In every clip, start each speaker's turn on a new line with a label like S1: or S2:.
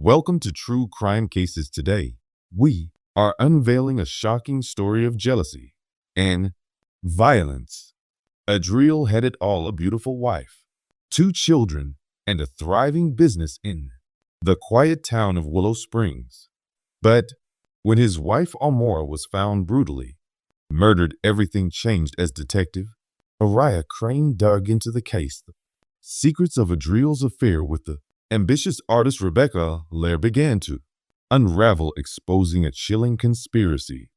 S1: Welcome to True Crime Cases. Today, we are unveiling a shocking story of jealousy and violence. Adriel had it all: a beautiful wife, two children, and a thriving business in the quiet town of Willow Springs. But when his wife Amora was found brutally murdered, everything changed. As Detective Araya Crane dug into the case, the secrets of Adriel's affair with the ambitious artist Rebecca Lair began to unravel, exposing a chilling conspiracy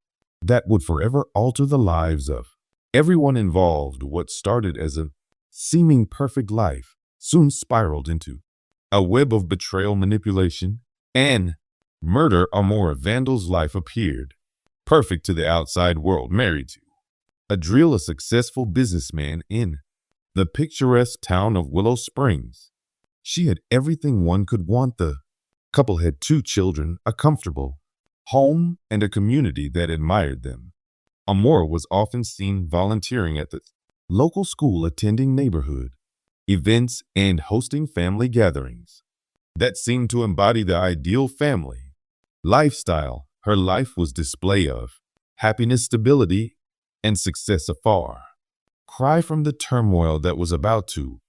S1: that would forever alter the lives of everyone involved. What started as a seeming perfect life soon spiraled into a web of betrayal, manipulation, and murder. Amora Vandal's life appeared perfect to the outside world. Married to Adriel, a successful businessman in the picturesque town of Willow Springs, she had everything one could want. The couple had two children, a comfortable home, and a community that admired them. Amora was often seen volunteering at the local school, attending neighborhood events, and hosting family gatherings that seemed to embody the ideal family lifestyle. Her life was display of happiness, stability, and success. A far cry from the turmoil that was about to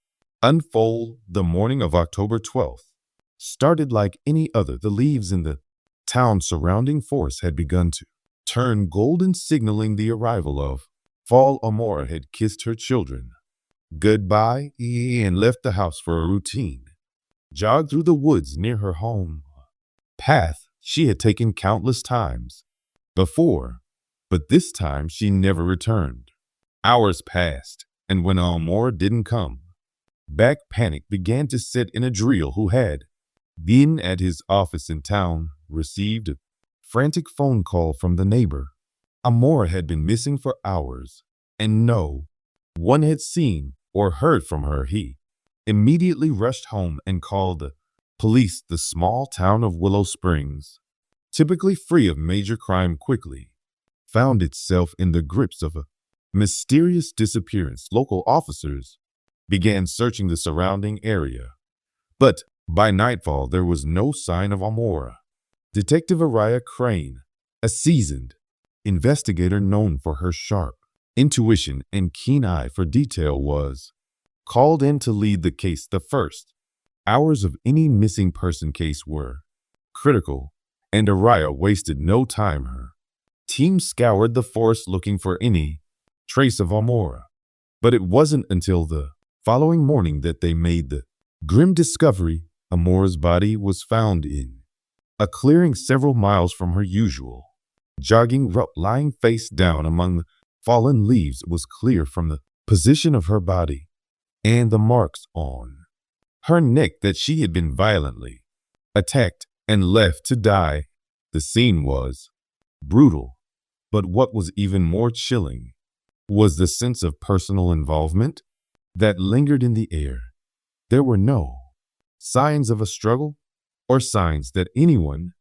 S1: unfold. The morning of October 12th started like any other. The leaves in the town's surrounding forest had begun to turn golden, signaling the arrival of fall. Amora had kissed her children goodbye and left the house for a routine jog through the woods near her home, path she had taken countless times before, but this time she never returned. Hours passed, and when Amora didn't come back, panic began to set in. Adriel, who had been at his office in town, received a frantic phone call from the neighbor. Amora had been missing for hours, and no one had seen or heard from her. He immediately rushed home and called the police. The small town of Willow Springs, typically free of major crime, quickly found itself in the grips of a mysterious disappearance. Local officers began searching the surrounding area, but by nightfall there was no sign of Amora. Detective Araya Crane, a seasoned investigator known for her sharp intuition and keen eye for detail, was called in to lead the case. The first hours of any missing person case were critical, and Araya wasted no time. Her team scoured the forest looking for any trace of Amora, but it wasn't until the following morning that they made the grim discovery. Amora's body was found in a clearing several miles from her usual jogging route, lying face down among the fallen leaves. It was clear from the position of her body and the marks on her neck that she had been violently attacked and left to die. The scene was brutal, but what was even more chilling was the sense of personal involvement that lingered in the air. There were no signs of a struggle or signs that anyone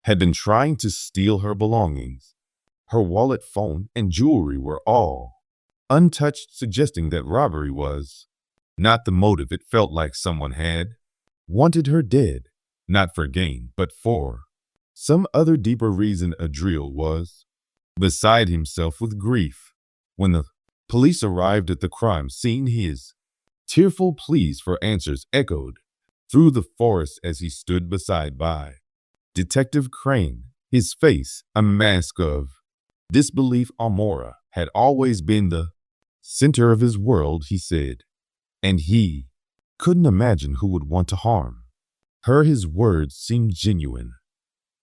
S1: had been trying to steal her belongings. Her wallet, phone, and jewelry were all untouched, suggesting that robbery was not the motive. It felt like someone had wanted her dead, not for gain, but for some other deeper reason. Adriel was beside himself with grief when the police arrived at the crime scene. His tearful pleas for answers echoed through the forest as he stood by Detective Crane, his face a mask of disbelief. Amora had always been the center of his world, he said, and he couldn't imagine who would want to harm her. His words seemed genuine,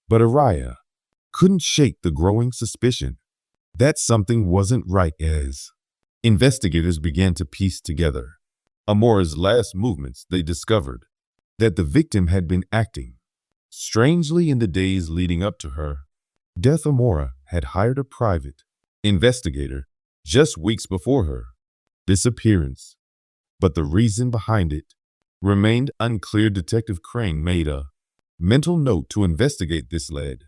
S1: but Araya couldn't shake the growing suspicion that something wasn't right. As investigators began to piece together Amora's last movements, they discovered that the victim had been acting strangely in the days leading up to her death. Amora had hired a private investigator just weeks before her disappearance, but the reason behind it remained unclear. Detective Crane made a mental note to investigate this lead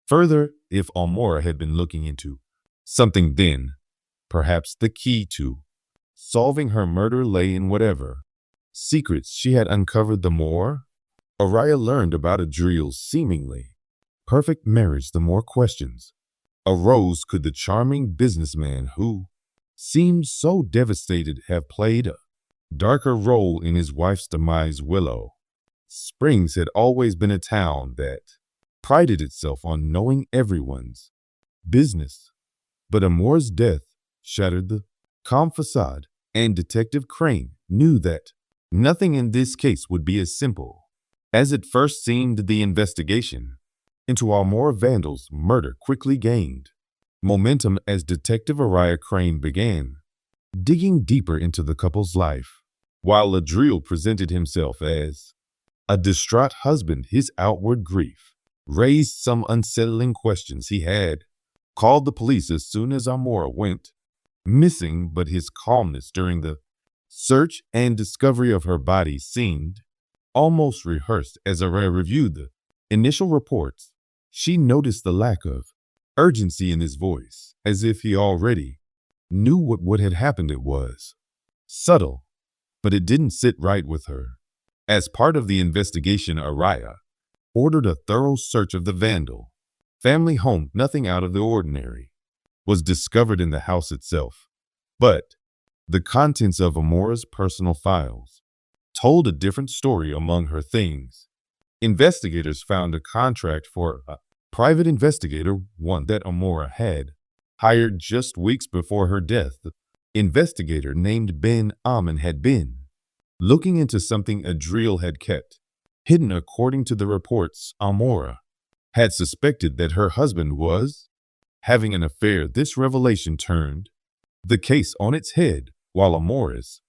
S1: further. If Amora had been looking into something, then perhaps the key to solving her murder lay in whatever secrets she had uncovered. The more Araya learned about Adriel's seemingly perfect marriage. The more questions arose. Could the charming businessman who seemed so devastated have played a darker role in his wife's demise? Willow Springs had always been a town that prided itself on knowing everyone's business, but Amora's death shattered the calm facade, and Detective Crane knew that nothing in this case would be as simple as it first seemed. The investigation into Amora Vandal's murder quickly gained momentum as Detective Araya Crane began digging deeper into the couple's life. While Adriel presented himself as a distraught husband, his outward grief raised some unsettling questions. He had called the police as soon as Amora went missing, but his calmness during the search and discovery of her body seemed almost rehearsed. As Araya reviewed the initial reports, she noticed the lack of urgency in his voice, as if he already knew what had happened. It was subtle, but it didn't sit right with her. As part of the investigation, Araya ordered a thorough search of the Vandal family home. Nothing out of the ordinary was discovered in the house itself, but the contents of Amora's personal files told a different story. Among her things, investigators found a contract for a private investigator, one that Amora had hired just weeks before her death. The investigator named Ben Amin had been looking into something Adriel had kept hidden. According to the reports, Amora had suspected that her husband was having an affair. This revelation turned the case on its head. While Amora's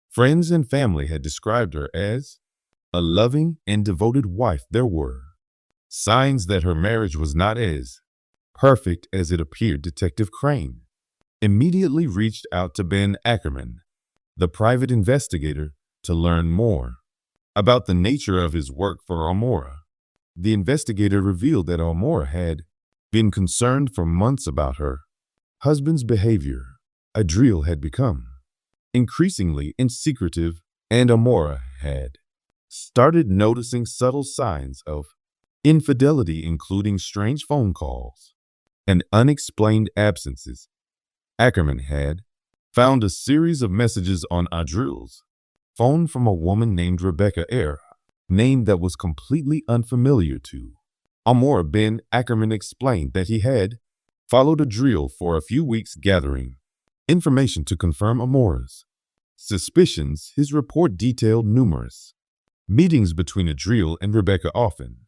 S1: friends and family had described her as a loving and devoted wife, there were signs that her marriage was not as perfect as it appeared. Detective Crane immediately reached out to Ben Ackerman, the private investigator, to learn more about the nature of his work for Amora. The investigator revealed that Amora had been concerned for months about her husband's behavior. Adriel had become increasingly insecretive, and Amora had started noticing subtle signs of infidelity, including strange phone calls and unexplained absences. Ackerman had found a series of messages on Adriel's phone from a woman named Rebecca, a name that was completely unfamiliar to Amora. Ben Ackerman explained that he had followed Adriel for a few weeks, gathering information to confirm Amora's suspicions. His report detailed numerous meetings between Adriel and Rebecca, often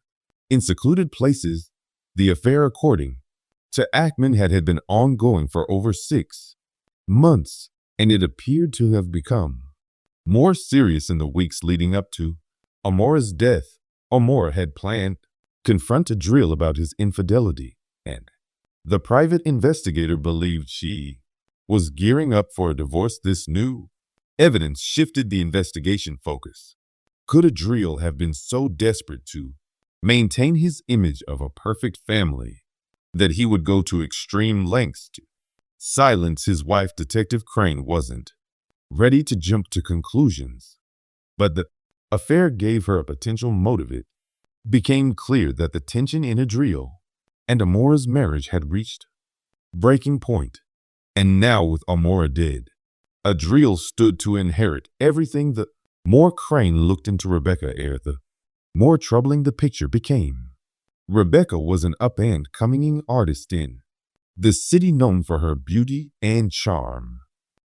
S1: in secluded places. The affair, according to Ackerman, had been ongoing for over 6 months, and it appeared to have become more serious in the weeks leading up to Amora's death. Amora had planned to confront Adriel about his infidelity, and the private investigator believed she was gearing up for a divorce. This new evidence shifted the investigation focus. Could Adriel have been so desperate to maintain his image of a perfect family that he would go to extreme lengths to silence his wife? Detective Crane wasn't ready to jump to conclusions, but the affair gave her a potential motive. It became clear that the tension in Adriel and Amora's marriage had reached breaking point, and now with Amora dead, Adriel stood to inherit everything. The more Crane looked into Rebecca, the more troubling the picture became. Rebecca was an up-and-coming artist in the city, known for her beauty and charm.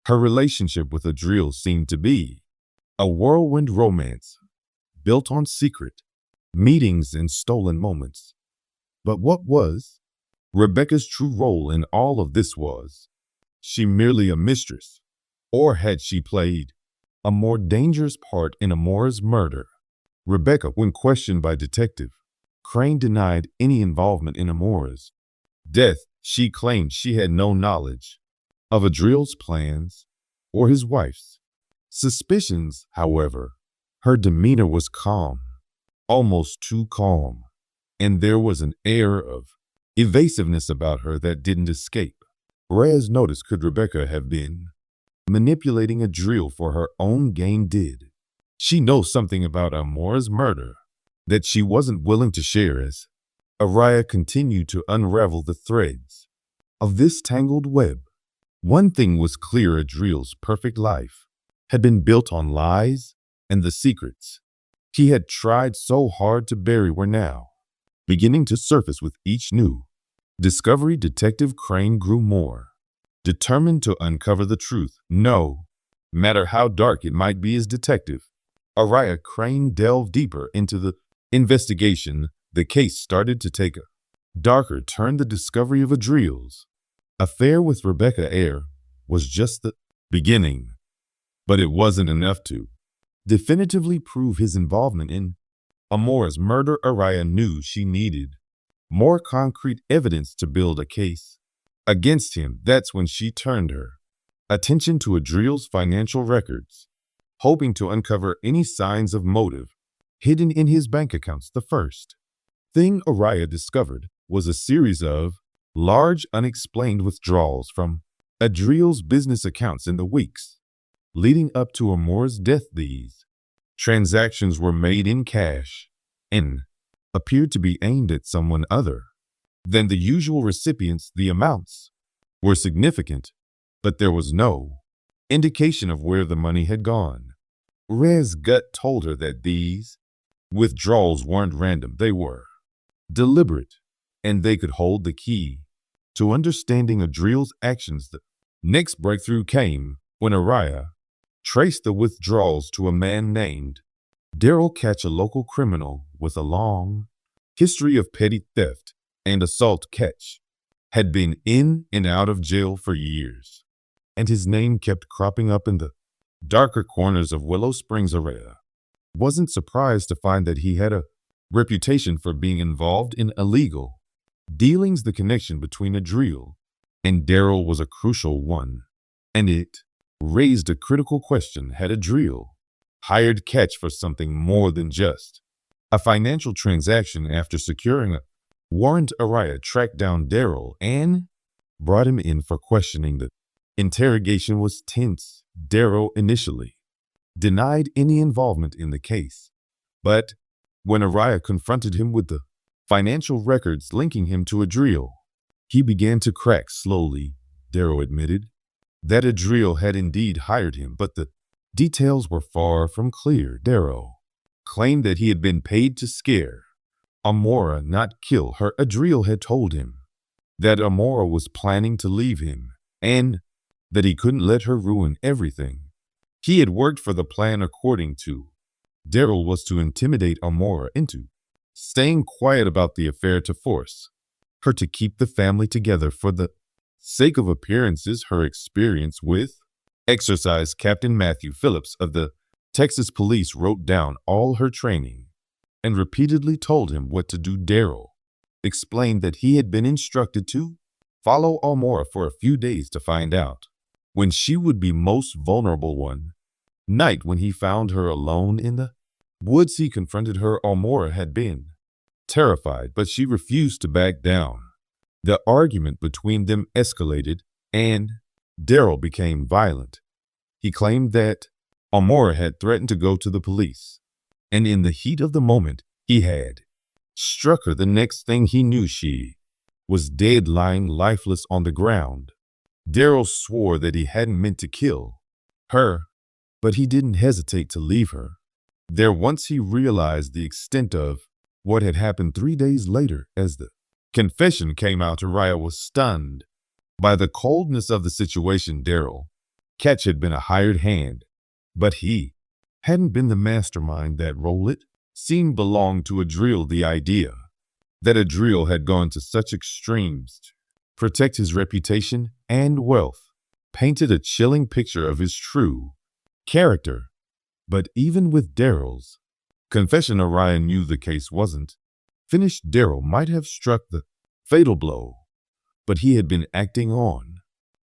S1: Her relationship with Adriel seemed to be a whirlwind romance built on secret meetings and stolen moments. But what was Rebecca's true role in all of this? Was she merely a mistress, or had she played a more dangerous part in Amora's murder? Rebecca, when questioned by Detective Crane, denied any involvement in Amora's death. She claimed she had no knowledge of Adriel's plans or his wife's suspicions. However, her demeanor was calm, almost too calm, and there was an air of evasiveness about her that didn't escape Reyes noticed. Could Rebecca have been manipulating Adriel for her own gain? Did she know something about Amora's murder that she wasn't willing to share as Araya continued to unravel the threads of this tangled web. One thing was clear: Adriel's perfect life had been built on lies, and the secrets he had tried so hard to bury were now beginning to surface with each new discovery. Detective Crane grew more determined to uncover the truth, no matter how dark it might be. As Detective Araya Crane delved deeper into the investigation, the case started to take a darker turn. The discovery of Adriel's affair with Rebecca Eyre was just the beginning, but it wasn't enough to definitively prove his involvement in Amora's murder. Araya knew she needed more concrete evidence to build a case against him. That's when she turned her attention to Adriel's financial records, hoping to uncover any signs of motive hidden in his bank accounts. The first thing Araya discovered was a series of large unexplained withdrawals from Adriel's business accounts in the weeks leading up to Amora's death. These transactions were made in cash and appeared to be aimed at someone other than the usual recipients. The amounts were significant, but there was no indication of where the money had gone. Araya's gut told her that these withdrawals weren't random, they were deliberate, and they could hold the key to understanding Adriel's actions. The next breakthrough came when Araya traced the withdrawals to a man named Daryl Catch, a local criminal with a long history of petty theft and assault. Catch had been in and out of jail for years, and his name kept cropping up in the darker corners of Willow Springs. Araya wasn't surprised to find that he had a reputation for being involved in illegal dealings. The connection between Adriel and Daryl was a crucial one, and it raised a critical question: had Adriel hired Catch for something more than just a financial transaction? After securing a warrant, Araya tracked down Daryl and brought him in for questioning. The interrogation was tense. Daryl initially denied any involvement in the case, but when Araya confronted him with the financial records linking him to Adriel, he began to crack. Slowly, Daryl admitted that Adriel had indeed hired him, but the details were far from clear. Daryl claimed that he had been paid to scare Amora, not kill her. Adriel had told him that Amora was planning to leave him and that he couldn't let her ruin everything. He had worked for the plan. According to Daryl, was to intimidate Amora into staying quiet about the affair, to force her to keep the family together for the sake of appearances. Her experience with Exercise Captain Matthew Phillips of the Texas Police wrote down all her training and repeatedly told him what to do. Daryl explained that he had been instructed to follow Amora for a few days to find out when she would be most vulnerable. One night, when he found her alone in the woods, he confronted her. Amora had been terrified, but she refused to back down. The argument between them escalated, and Daryl became violent. He claimed that Amora had threatened to go to the police, and in the heat of the moment, he had struck her. The next thing he knew, she was dead, lying lifeless on the ground. Daryl swore that he hadn't meant to kill her, but he didn't hesitate to leave her there once he realized the extent of what had happened. 3 days later, as the confession came out, Araya was stunned by the coldness of the situation. Daryl Catch had been a hired hand, but he hadn't been the mastermind. That role, it seemed, belonged to Adriel. The idea that Adriel had gone to such extremes to protect his reputation and wealth painted a chilling picture of his true character. But even with Daryl's confession, Araya knew the case wasn't finished. Daryl might have struck the fatal blow, but he had been acting on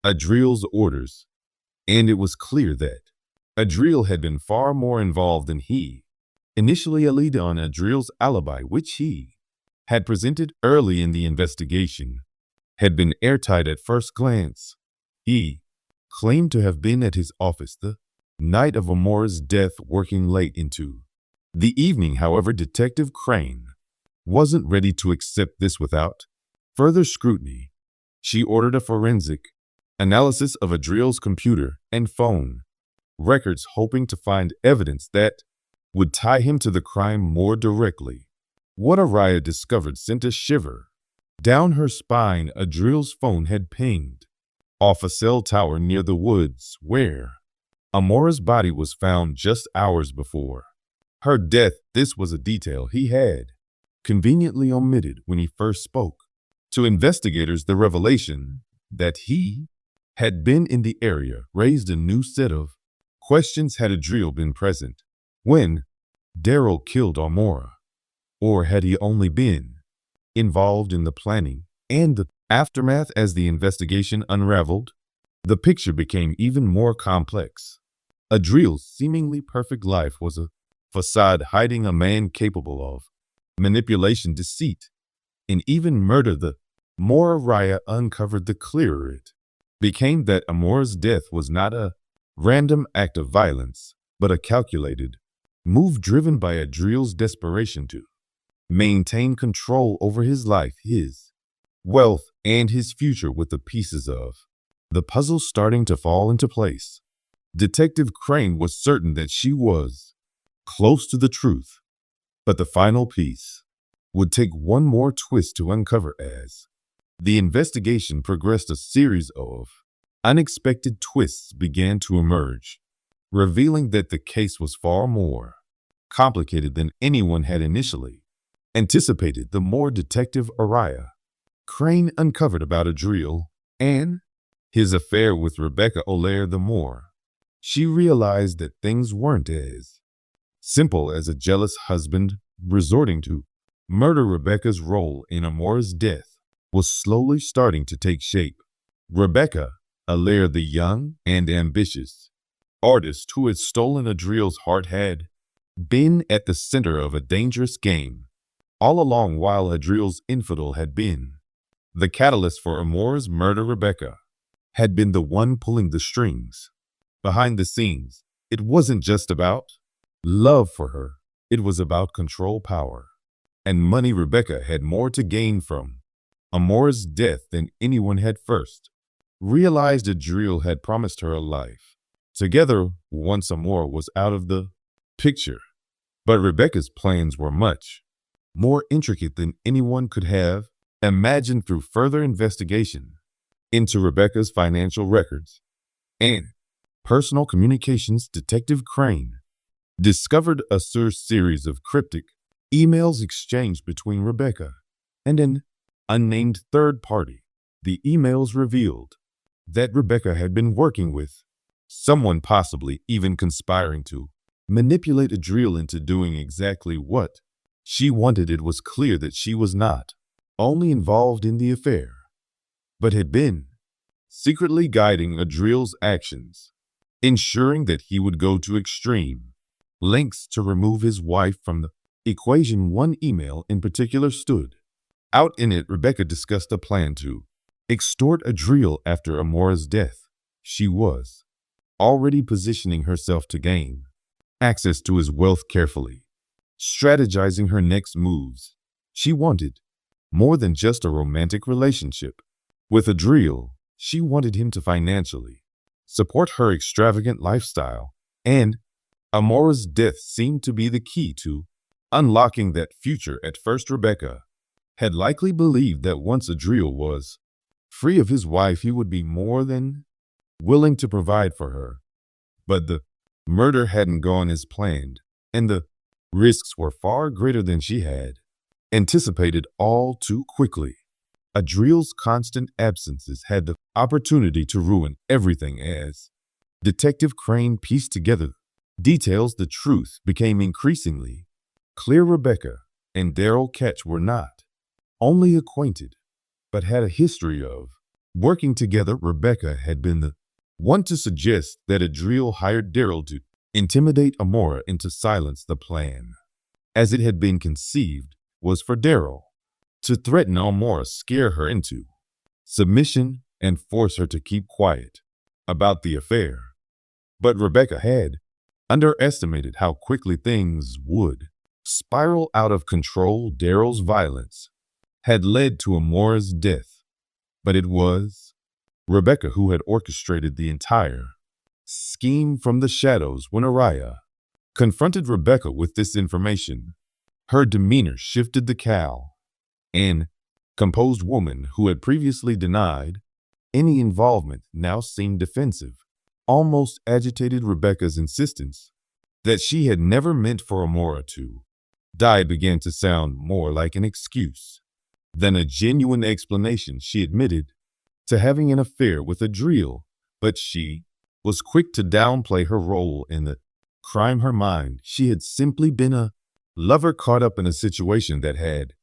S1: Adriel's orders, and it was clear that Adriel had been far more involved than he initially alleged. On Adriel's alibi, which he had presented early in the investigation, had been airtight at first glance. He claimed to have been at his office the night of Amora's death, working late into The evening, however, Detective Crane wasn't ready to accept this without further scrutiny. She ordered a forensic analysis of Adriel's computer and phone records, hoping to find evidence that would tie him to the crime more directly. What Araya discovered sent a shiver down her spine. Adriel's phone had pinged off a cell tower near the woods where Amora's body was found just hours before her death. This was a detail he had conveniently omitted when he first spoke to investigators. The revelation that he had been in the area raised a new set of questions. Had Adriel been present when Daryl killed Amora, or had he only been involved in the planning and the aftermath? As the investigation unraveled, the picture became even more complex. Adriel's seemingly perfect life was a facade hiding a man capable of manipulation, deceit, and even murder. The more Araya uncovered, the clearer it became that Amora's death was not a random act of violence, but a calculated move driven by Adriel's desperation to maintain control over his life, his wealth, and his future. With the pieces of the puzzle starting to fall into place, Detective Crane was certain that she was close to the truth. But the final piece would take one more twist to uncover. As the investigation progressed, a series of unexpected twists began to emerge, revealing that the case was far more complicated than anyone had initially anticipated. The more Detective Araya Crane uncovered about Adriel and his affair with Rebecca O'Lear, the more she realized that things weren't as simple as a jealous husband resorting to murder. Rebecca's role in Amora's death was slowly starting to take shape. Rebecca O'Lear, the young and ambitious artist who had stolen Adriel's heart, had been at the center of a dangerous game all along. While Adriel's infidel had been the catalyst for Amora's murder, Rebecca had been the one pulling the strings behind the scenes. It wasn't just about love for her, it was about control, power, and money. Rebecca had more to gain from Amora's death than anyone had first realized. Adriel had promised her a life together once Amora was out of the picture. But Rebecca's plans were much more intricate than anyone could have imagined. Through further investigation into Rebecca's financial records and personal communications, Detective Crane discovered a series of cryptic emails exchanged between Rebecca and an unnamed third party. The emails revealed that Rebecca had been working with someone, possibly even conspiring to manipulate Adriel into doing exactly what she wanted. It was clear that she was not only involved in the affair, but had been secretly guiding Adriel's actions, ensuring that he would go to extreme lengths to remove his wife from the equation. One email in particular stood out. In it, Rebecca discussed a plan to extort Adriel after Amora's death. She was already positioning herself to gain access to his wealth, carefully strategizing her next moves. She wanted more than just a romantic relationship with Adriel. She wanted him to financially support her extravagant lifestyle, and Amora's death seemed to be the key to unlocking that future. At first, Rebecca had likely believed that once Adriel was free of his wife, he would be more than willing to provide for her. But the murder hadn't gone as planned, and the risks were far greater than she had anticipated. All too quickly, Adriel's constant absences had the opportunity to ruin everything. As Detective Crane pieced together details, the truth became increasingly clear. Rebecca and Daryl Ketch were not only acquainted, but had a history of working together. Rebecca had been the one to suggest that Adriel hired Daryl to intimidate Amora into silence. The plan, as it had been conceived, was for Daryl to threaten Amora, scare her into submission, and force her to keep quiet about the affair. But Rebecca had underestimated how quickly things would spiral out of control. Daryl's violence had led to Amora's death, but it was Rebecca who had orchestrated the entire scheme from the shadows. When Araya confronted Rebecca with this information, her demeanor shifted. The calm and composed woman who had previously denied any involvement now seemed defensive, almost agitated. Rebecca's insistence that she had never meant for Amora to die began to sound more like an excuse than a genuine explanation. She admitted to having an affair with Adriel, but she was quick to downplay her role in the crime. Her mind, she had simply been a lover caught up in a situation that had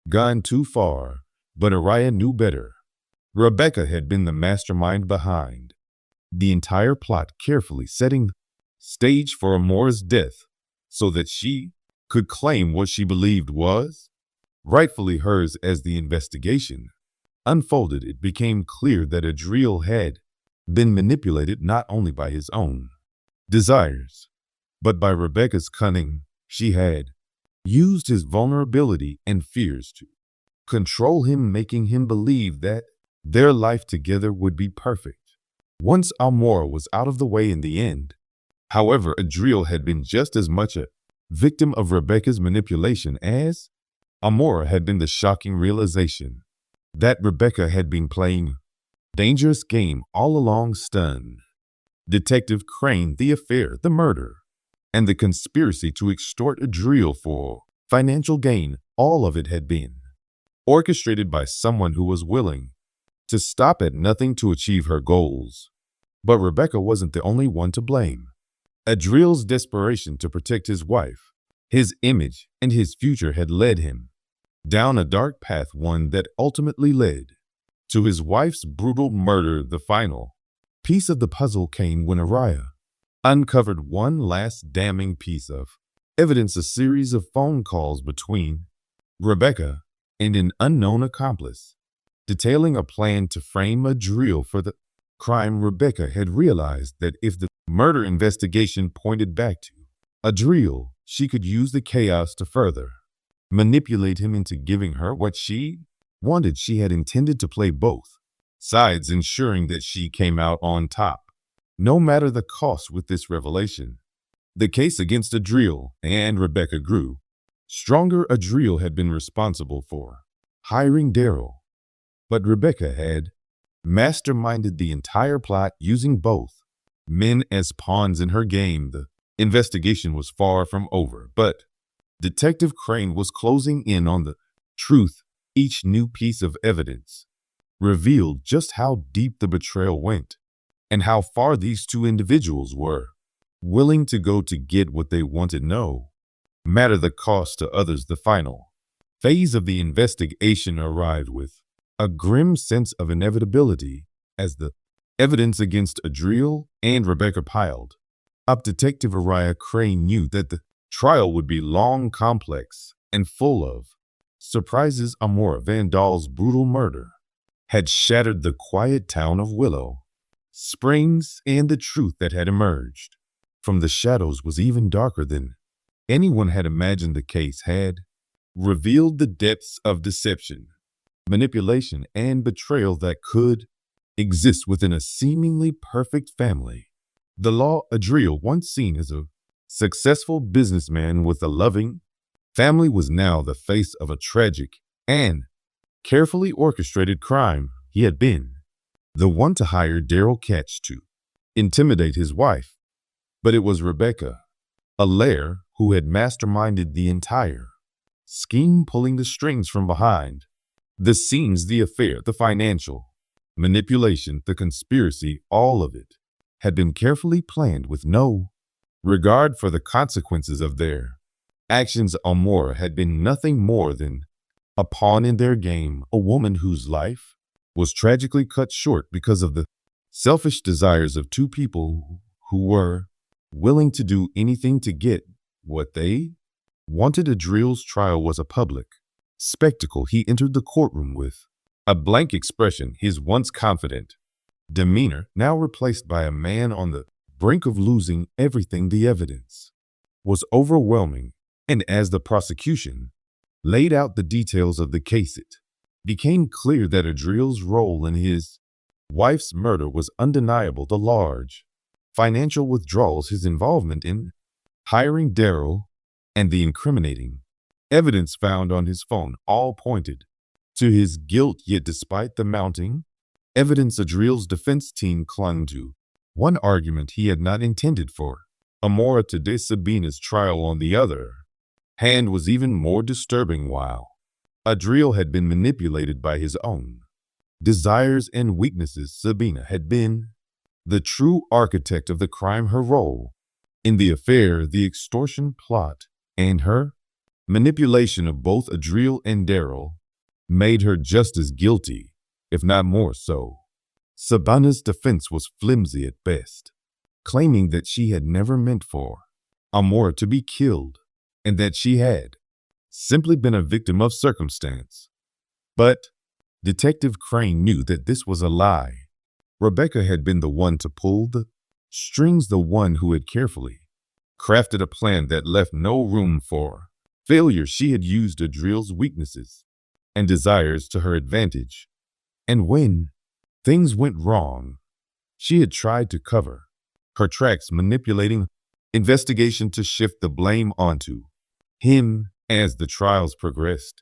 S1: gone too far, but Araya knew better. Rebecca had been the mastermind behind the entire plot, carefully setting the stage for Amora's death so that she could claim what she believed was rightfully hers. As the investigation unfolded, it became clear that Adriel had been manipulated not only by his own desires, but by Rebecca's cunning. She had used his vulnerability and fears to control him, making him believe that their life together would be perfect once Amora was out of the way. In the end, however, Adriel had been just as much a victim of Rebecca's manipulation as Amora had been. The shocking realization that Rebecca had been playing a dangerous game all along stunned Detective Crane. The affair, the murder, and the conspiracy to extort Adriel for financial gain, all of it had been orchestrated by someone who was willing to stop at nothing to achieve her goals. But Rebecca wasn't the only one to blame. Adriel's desperation to protect his wife, his image, and his future had led him down a dark path, one that ultimately led to his wife's brutal murder. The final piece of the puzzle came when Araya uncovered one last damning piece of evidence: a series of phone calls between Rebecca and an unknown accomplice, detailing a plan to frame Adriel for the crime. Rebecca had realized that if the murder investigation pointed back to Adriel, she could use the chaos to further manipulate him into giving her what she wanted. She had intended to play both sides, ensuring that she came out on top, no matter the cost. With this revelation, the case against Adriel and Rebecca grew stronger. Adriel had been responsible for hiring Daryl, but Rebecca had masterminded the entire plot, using both men as pawns in her game. The investigation was far from over, but Detective Crane was closing in on the truth. Each new piece of evidence revealed just how deep the betrayal went and how far these two individuals were willing to go to get what they wanted, no matter the cost to others. The final phase of the investigation arrived with a grim sense of inevitability as the evidence against Adriel and Rebecca piled up. Detective Araya Crane knew that the trial would be long, complex, and full of surprises. Amora Vandal's brutal murder had shattered the quiet town of Willow Springs, and the truth that had emerged from the shadows was even darker than anyone had imagined. The case had revealed the depths of deception, manipulation, and betrayal that could exist within a seemingly perfect family. The law, Adriel, once seen as a successful businessman with a loving family, was now the face of a tragic and carefully orchestrated crime. He had been the one to hire Daryl Ketch to intimidate his wife, but it was Rebecca, a lair, who had masterminded the entire scheme, pulling the strings from behind the scenes. The affair, the financial manipulation, the conspiracy, all of it had been carefully planned with no regard for the consequences of their actions. Amora had been nothing more than a pawn in their game, a woman whose life was tragically cut short because of the selfish desires of two people who were willing to do anything to get what they wanted. Adriel's trial was a public spectacle. He entered the courtroom with a blank expression, his once confident demeanor now replaced by a man on the brink of losing everything. The evidence was overwhelming, and as the prosecution laid out the details of the case, it became clear that Adriel's role in his wife's murder was undeniable. The large financial withdrawals, his involvement in hiring Daryl, and the incriminating evidence found on his phone all pointed to his guilt. Yet despite the mounting evidence, Adriel's defense team clung to one argument he had not intended for. Amora today. Sabina's trial, on the other hand, was even more disturbing. While Adriel had been manipulated by his own desires and weaknesses, Sabina had been the true architect of the crime. Her role in the affair, the extortion plot, and her manipulation of both Adriel and Daryl made her just as guilty, if not more so. Sabina's defense was flimsy at best, claiming that she had never meant for Amora to be killed and that she had simply been a victim of circumstance. But Detective Crane knew that this was a lie. Rebecca had been the one to pull the strings, the one who had carefully crafted a plan that left no room for failure. She had used Adriel's weaknesses and desires to her advantage, and when things went wrong, she had tried to cover her tracks, manipulating investigation to shift the blame onto him. As the trials progressed,